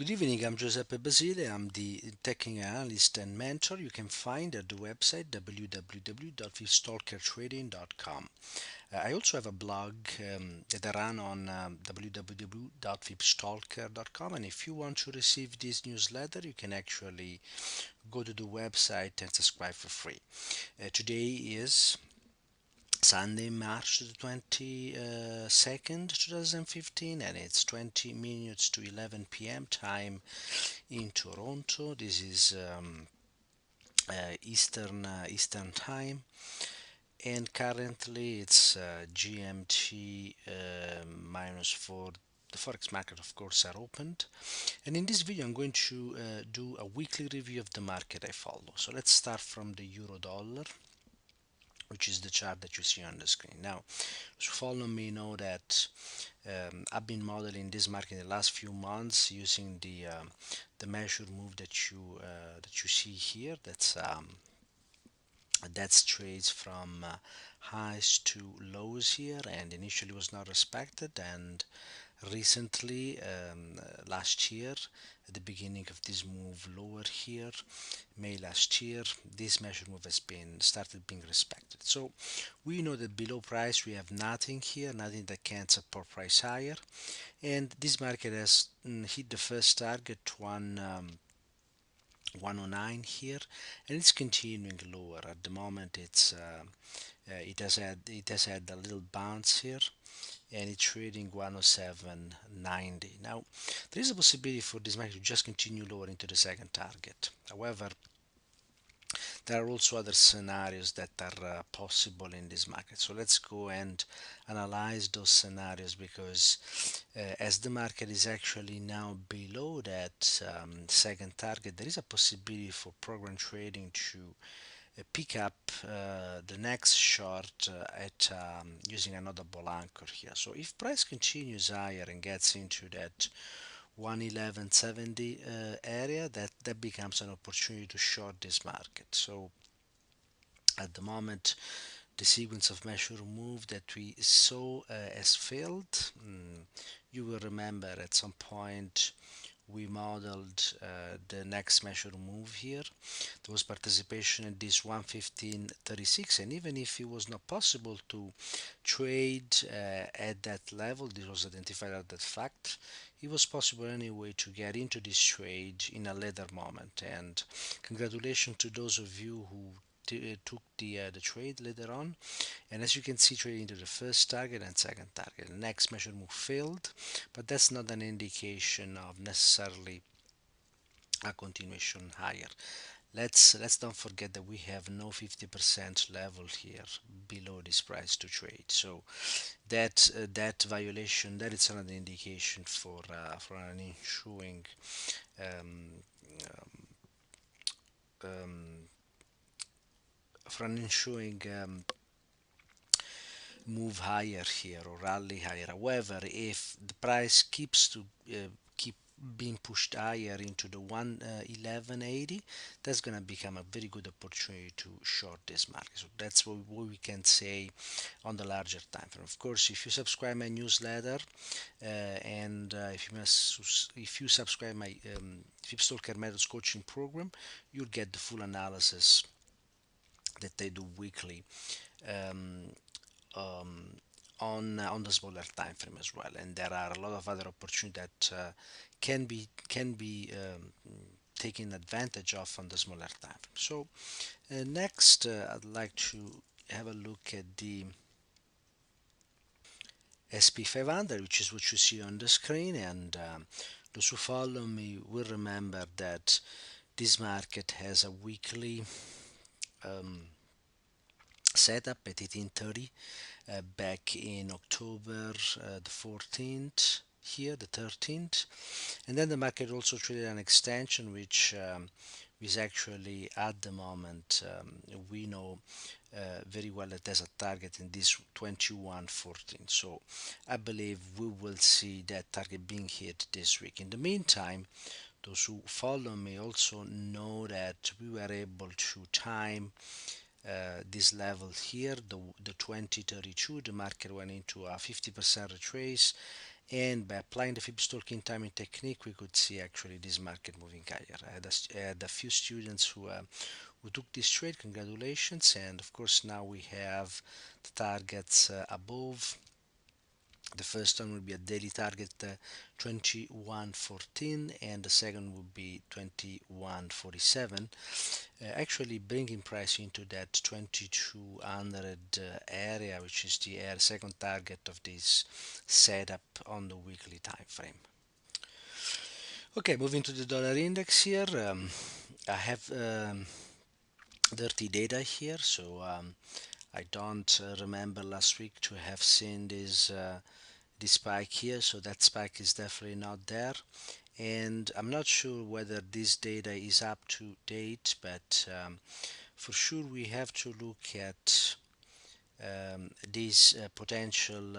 Good evening, I'm Giuseppe Basile. I'm the technical analyst and mentor you can find at the website www.vipstalkertrading.com. I also have a blog that I run on www.vipstalker.com, and if you want to receive this newsletter, you can actually go to the website and subscribe for free. Today is Sunday, March the 22nd, 2015, and it's 20 minutes to 11 p.m. time in Toronto. This is Eastern time, and currently it's GMT -4. The forex market, of course, are opened, and in this video I'm going to do a weekly review of the market I follow. So let's start from the euro dollar, which is the chart that you see on the screen now. So follow me know that I've been modeling this market in the last few months using the measure move that you see here. That's trades from highs to lows here, and initially was not respected, and recently last year at the beginning of this move lower here, May last year, this measure move has been started being respected. So we know that below price we have nothing here, nothing that can support price higher, and this market has hit the first target 109 here, and it's continuing lower at the moment. It has had a little bounce here, and it's trading 107.90. Now there is a possibility for this market to just continue lower into the second target. However, there are also other scenarios that are possible in this market. So let's go and analyze those scenarios, because as the market is actually now below that second target, there is a possibility for program trading to pick up the next short at using another bull anchor here. So if price continues higher and gets into that 111.70 area, that becomes an opportunity to short this market. So at the moment, the sequence of measure move that we saw has failed. You will remember at some point we modeled the next measure move here. There was participation at this 115.36, and even if it was not possible to trade at that level, this was identified at that fact, it was possible anyway to get into this trade in a later moment. And congratulations to those of you who took the trade later on, and as you can see, trading into the first target and second target. The next measure move failed, but that's not an indication of necessarily a continuation higher. Let's don't forget that we have no 50% level here below this price to trade. So that violation, that is another indication for an ensuing um, um, for an ensuing move higher here or rally higher. However, if the price keep being pushed higher into the 111.80, that's going to become a very good opportunity to short this market. So that's what we can say on the larger time frame. Of course, if you subscribe my newsletter and if you subscribe my Fipstalker Methods coaching program, you'll get the full analysis that they do weekly um, um, on the smaller time frame as well. And there are a lot of other opportunities that can be taken advantage of on the smaller time frame. So next, I'd like to have a look at the SP500, which is what you see on the screen, and those who follow me will remember that this market has a weekly setup at 1830 back in October the 14th, here the 13th, and then the market also traded an extension which is actually at the moment we know very well that there's a target in this 2114. So I believe we will see that target being hit this week. In the meantime, those who follow me also know that we were able to time this level here, the 2032. The market went into a 50% retrace, and by applying the Fibs talking timing technique, we could see actually this market moving higher. I had a few students who took this trade. Congratulations! And of course, now we have the targets above. The first one will be a daily target 2114, and the second will be 2147. Actually, bringing price into that 2200 area, which is the second target of this setup on the weekly time frame. Okay, moving to the dollar index here. I have dirty data here, so I don't remember last week to have seen this spike here, so that spike is definitely not there. And I'm not sure whether this data is up to date, but for sure we have to look at this potential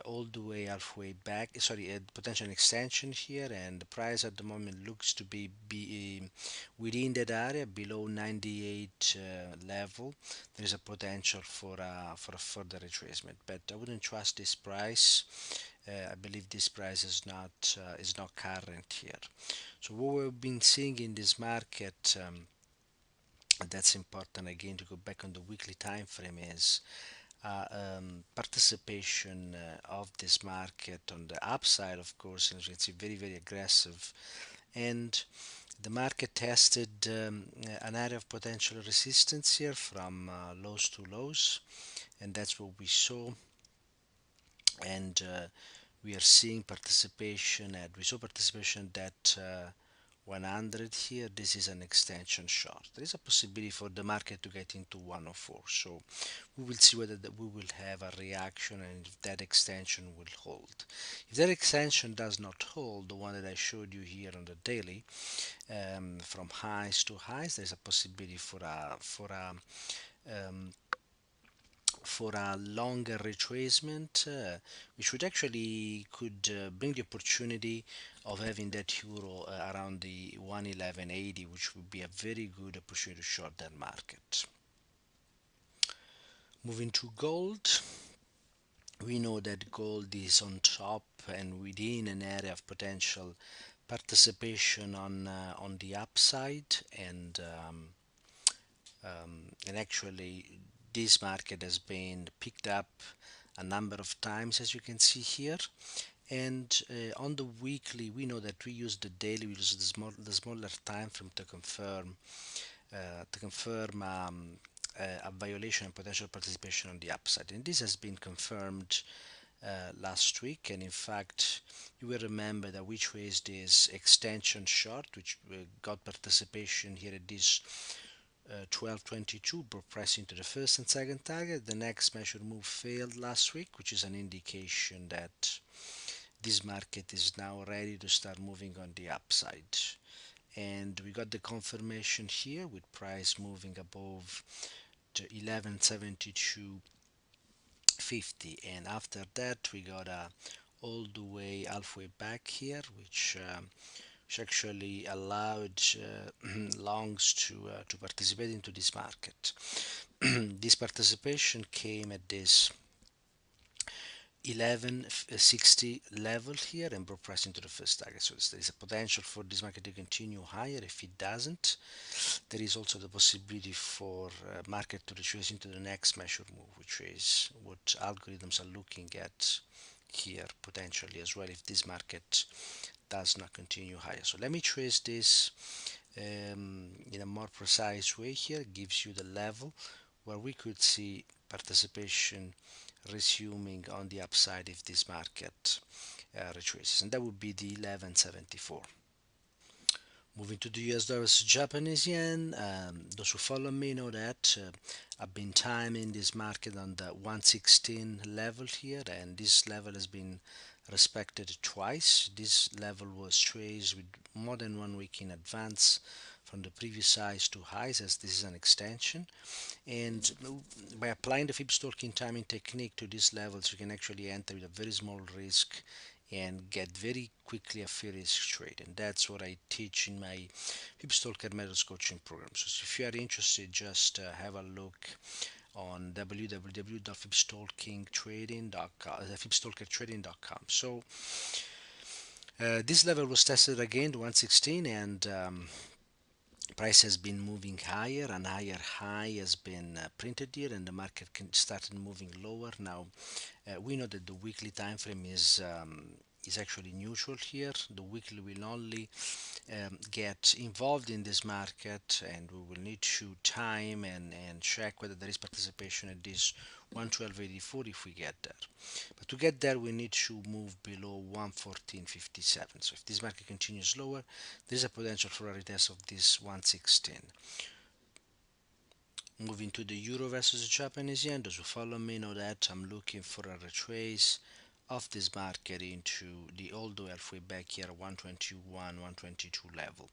all the way halfway back, sorry, a potential extension here, and the price at the moment looks to be within that area below 98 level. There is a potential for a further retracement, but I wouldn't trust this price. I believe this price is not current here. So what we've been seeing in this market, that's important again to go back on the weekly time frame, is participation of this market on the upside, of course, and as you can see, very aggressive. And the market tested an area of potential resistance here from lows to lows, and that's what we saw. And we are seeing participation at we saw participation that 100 here. This is an extension short. There is a possibility for the market to get into 104, so we will see whether we will have a reaction and if that extension will hold. If that extension does not hold, the one that I showed you here on the daily, from highs to highs, there's a possibility um, for a longer retracement, which would actually could bring the opportunity of having that euro around the 111.80, which would be a very good opportunity to short that market. Moving to gold, we know that gold is on top and within an area of potential participation on the upside, and actually this market has been picked up a number of times, as you can see here. And on the weekly, we know that we use the daily, we use the smaller time frame to confirm a violation and potential participation on the upside. And this has been confirmed last week. And in fact, you will remember that which was this extension short, which got participation here at this 1222, brought price into the first and second target. The next measure move failed last week, which is an indication that this market is now ready to start moving on the upside. And we got the confirmation here with price moving above the 1172.50, and after that we got all the way halfway back here, which actually allowed longs to participate into this market. This participation came at this 1160 level here and brought price into the first target. So there is a potential for this market to continue higher. If it doesn't, there is also the possibility for market to retrace into the next measure move, which is what algorithms are looking at here potentially as well, if this market does not continue higher. So let me trace this in a more precise way here. It gives you the level where we could see participation resuming on the upside if this market retraces, and that would be the 1174. Moving to the US dollar versus Japanese yen, those who follow me know that I've been timing this market on the 116 level here, and this level has been respected twice. This level was traced with more than 1 week in advance from the previous highs to highs, as this is an extension. And by applying the Fibs talking timing technique to these levels, you can actually enter with a very small risk and get very quickly a free risk trade. And that's what I teach in my Fibs Talker Methods coaching program. So if you are interested, just have a look on www.fibstalkertrading.com. So this level was tested again, 116, and price has been moving higher, and higher high has been printed here, and the market started moving lower. Now we know that the weekly time frame is actually neutral here. The weekly will only get involved in this market, and we will need to time and check whether there is participation at this 112.84 if we get there. But to get there, we need to move below 114.57. So if this market continues lower, there is a potential for a retest of this 116. Moving to the euro versus the Japanese yen, those who follow me know that I'm looking for a retrace of this market into the old halfway back here, 121, 122 level.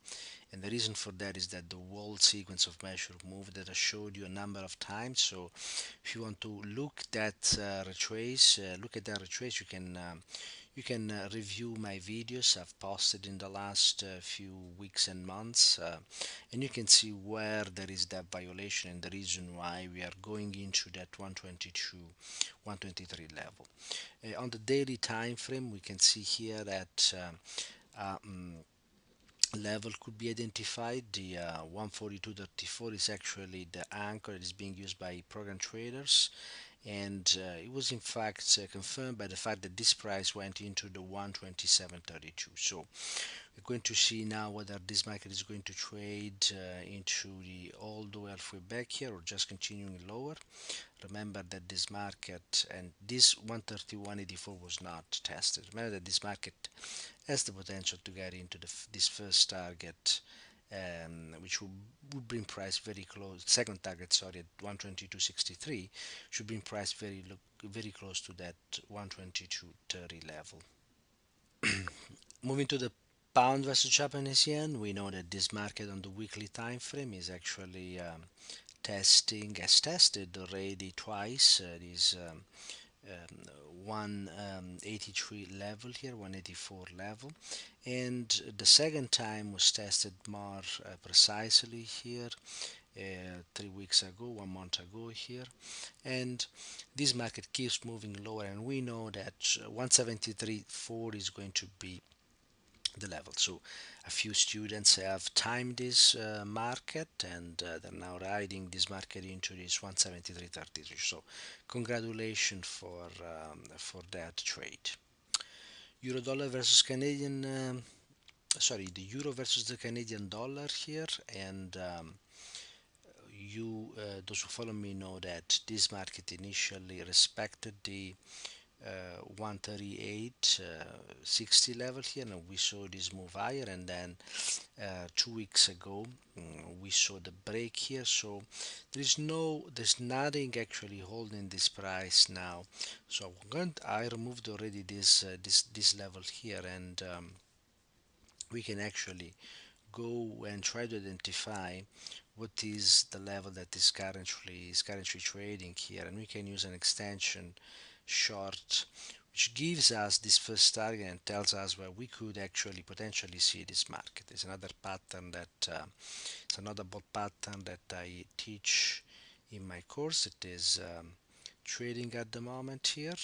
And the reason for that is that the whole sequence of measure move that I showed you a number of times. So if you want to look look at that retrace, you can review my videos I've posted in the last few weeks and months, and you can see where there is that violation and the reason why we are going into that 122, 123 level. On the daily time frame, we can see here that level could be identified. The 142.34 is actually the anchor that is being used by program traders, and it was in fact confirmed by the fact that this price went into the 127.32. So we're going to see now whether this market is going to trade into the all the way halfway back here or just continuing lower. Remember that this market and this 131.84 was not tested. Remember that this market has the potential to get into this first target, which would bring price very close. Second target, sorry, at 122.63 should bring price very close to that 122.30 level. Moving to the pound versus Japanese yen, we know that this market on the weekly time frame is actually has tested already twice. This 183 level here, 184 level, and the second time was tested more precisely here 3 weeks ago, 1 month ago here, and this market keeps moving lower, and we know that 173.4 is going to be the level. So a few students have timed this market, and they're now riding this market into this 173.33. So congratulations for that trade. Euro dollar versus Canadian. Sorry, the euro versus the Canadian dollar here, and those who follow me know that this market initially respected the 138.60 level here, and we saw this move higher, and then 2 weeks ago we saw the break here. So there's nothing actually holding this price now. So I removed already this level here, and we can actually go and try to identify what is the level that is currently trading here, and we can use an extension short which gives us this first target and tells us where we could actually potentially see this market. There's another pattern that it's another bot pattern that I teach in my course. It is trading at the moment here,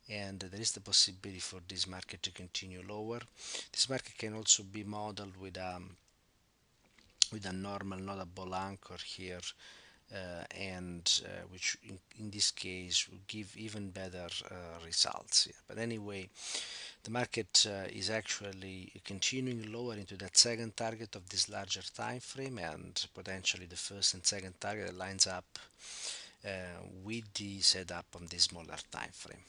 and there is the possibility for this market to continue lower. This market can also be modeled with a normal notable anchor here, and which in this case will give even better results here. But anyway, the market is actually continuing lower into that second target of this larger time frame, and potentially the first and second target lines up uh, with the setup on this smaller time frame.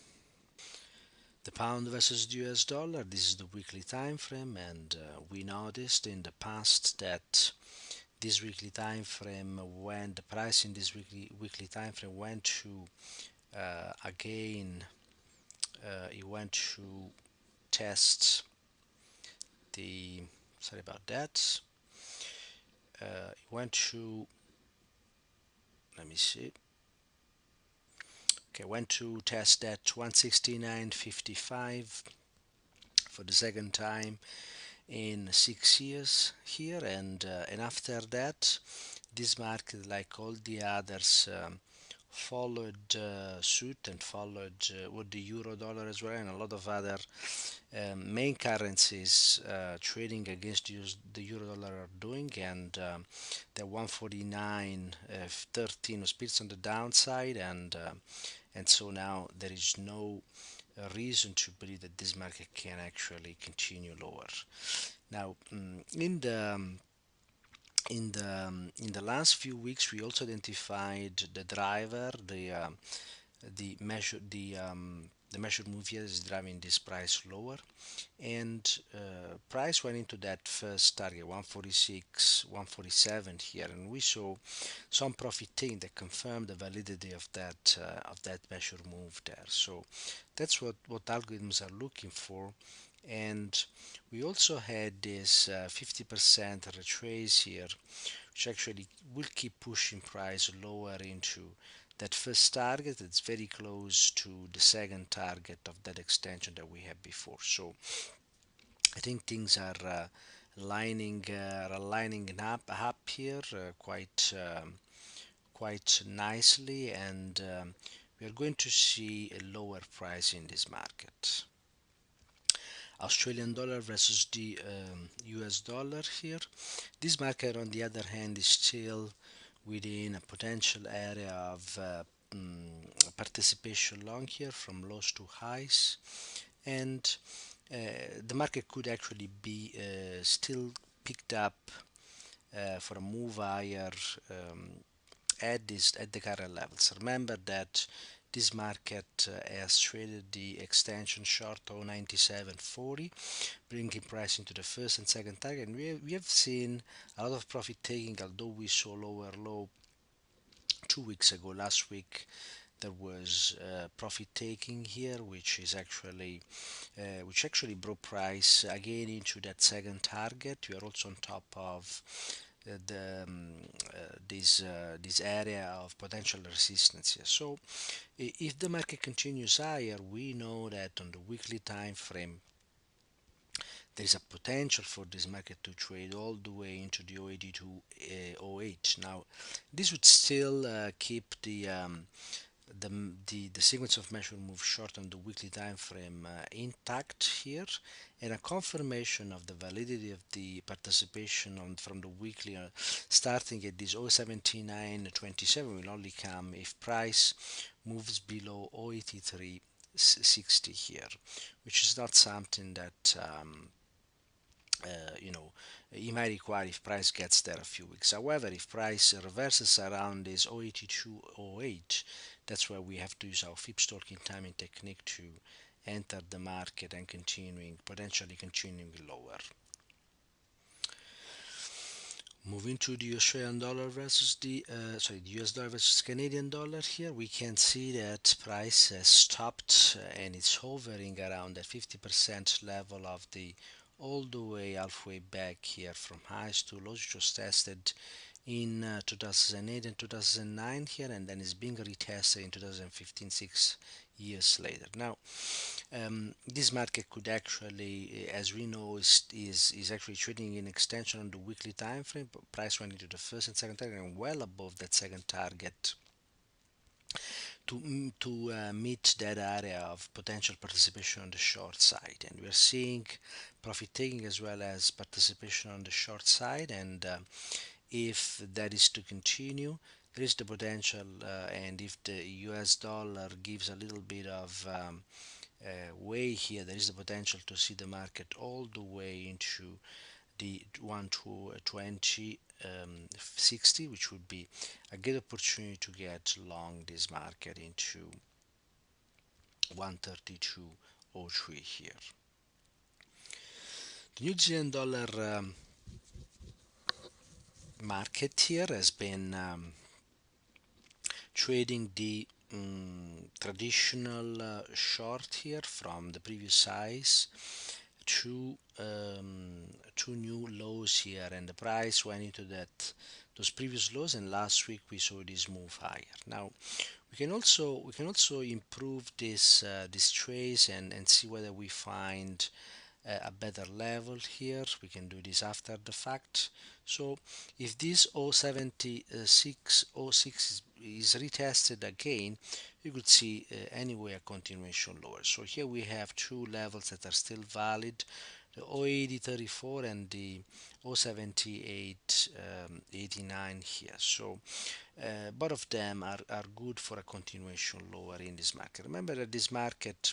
The pound versus the US dollar, this is the weekly time frame, and we noticed in the past that this weekly time frame, when the price in this weekly time frame went to again it went to test the, sorry about that, it went to, let me see, okay, went to test that 169.55 for the second time in 6 years here, and after that this market, like all the others, followed suit and followed with the euro dollar as well, and a lot of other main currencies trading against the euro dollar are doing, and the 149.13 was spirits on the downside, and so now there is no reason to believe that this market can actually continue lower. Now, in the last few weeks, we also identified the driver, the measured move here is driving this price lower, and price went into that first target 146, 147 here, and we saw some profit taking that confirmed the validity of that measure move there. So that's what algorithms are looking for. And we also had this 50% retrace here, which actually will keep pushing price lower into that first target. It's very close to the second target of that extension that we had before. So I think things are lining up here quite nicely, and we are going to see a lower price in this market. Australian dollar versus the US dollar here. This market, on the other hand, is still within a potential area of participation long here from lows to highs, and the market could actually be still picked up for a move higher at the current levels. Remember that this market has traded the extension short of 97.40, bringing price into the first and second target. And we have seen a lot of profit taking, although we saw lower low 2 weeks ago. Last week there was profit taking here, which actually brought price again into that second target. We are also on top of this area of potential resistance here. So if the market continues higher, we know that on the weekly time frame there is a potential for this market to trade all the way into the 080 to 08. Now, this would still keep the sequence of measure move short on the weekly time frame intact here, and a confirmation of the validity of the participation from the weekly starting at this 079.27 will only come if price moves below 083.60 here, which is not something that you know, it might require if price gets there a few weeks. However, if price reverses around this 082.08, that's where we have to use our fib stalking timing technique to enter the market and potentially continuing lower. Moving to the Australian dollar versus the US dollar versus Canadian dollar here, we can see that price has stopped and it's hovering around that 50% level of the all the way halfway back here from highs to lows, which was tested in 2008 and 2009 here, and then is being retested in 2015, 6 years later. Now, this market could actually, as we know, is actually trading in extension on the weekly time frame. Price went into the first and second target and well above that second target to meet that area of potential participation on the short side, and we're seeing profit taking as well as participation on the short side, and if that is to continue, there is the potential, and if the US dollar gives a little bit of way here, there is the potential to see the market all the way into the 1 to 20 60, which would be a good opportunity to get long this market into 132.03 here. The New Zealand dollar market here has been trading the traditional short here from the previous highs to two new lows here, and the price went into those previous lows, and last week we saw this move higher. Now we can also improve this trace and see whether we find a better level here. We can do this after the fact. So if this 076.06 is retested again, you could see anyway a continuation lower. So here we have two levels that are still valid, the 08034 and the 07889 here. So both of them are good for a continuation lower in this market. Remember that this market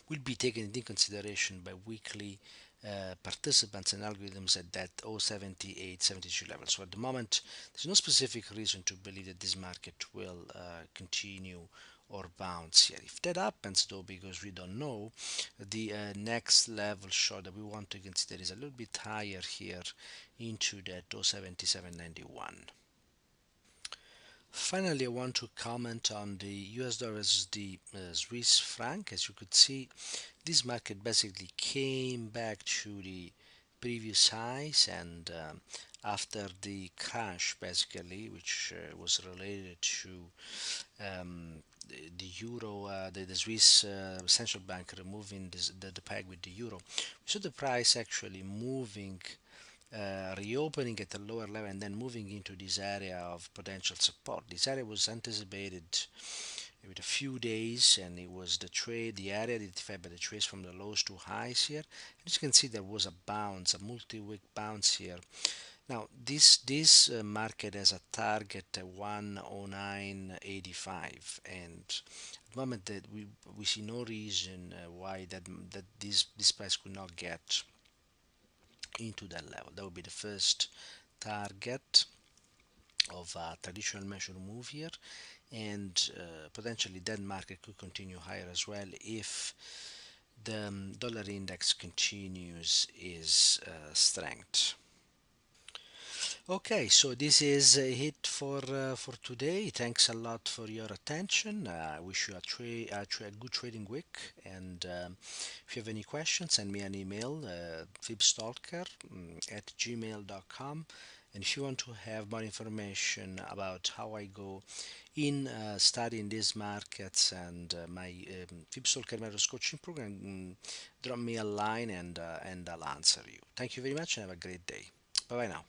will be taken into consideration by weekly participants and algorithms at that 078 72 level. So at the moment, there's no specific reason to believe that this market will continue or bounce here. If that happens, though, because we don't know, the next level short that we want to consider is a little bit higher here into that 07791. Finally, I want to comment on the US dollar versus the Swiss franc. As you could see, this market basically came back to the previous highs, and after the crash, basically, which was related to the euro, the Swiss central bank removing the peg with the euro, we saw the price actually moving, reopening at a lower level and then moving into this area of potential support. This area was anticipated with a few days, and it was the area identified by the trades from the lows to highs here. And as you can see, there was a bounce, a multi-week bounce here. Now this market has a target at 109.85, and at the moment that we see no reason why that this price could not get into that level. That would be the first target of a traditional measure move here, and potentially that market could continue higher as well if the dollar index continues its strength. Okay, so this is it for today. Thanks a lot for your attention. I wish you a good trading week. And if you have any questions, send me an email, fibstalker at gmail.com. And if you want to have more information about how I go in studying these markets and my Fibstalker Methods coaching program, drop me a line and I'll answer you. Thank you very much and have a great day. Bye bye now.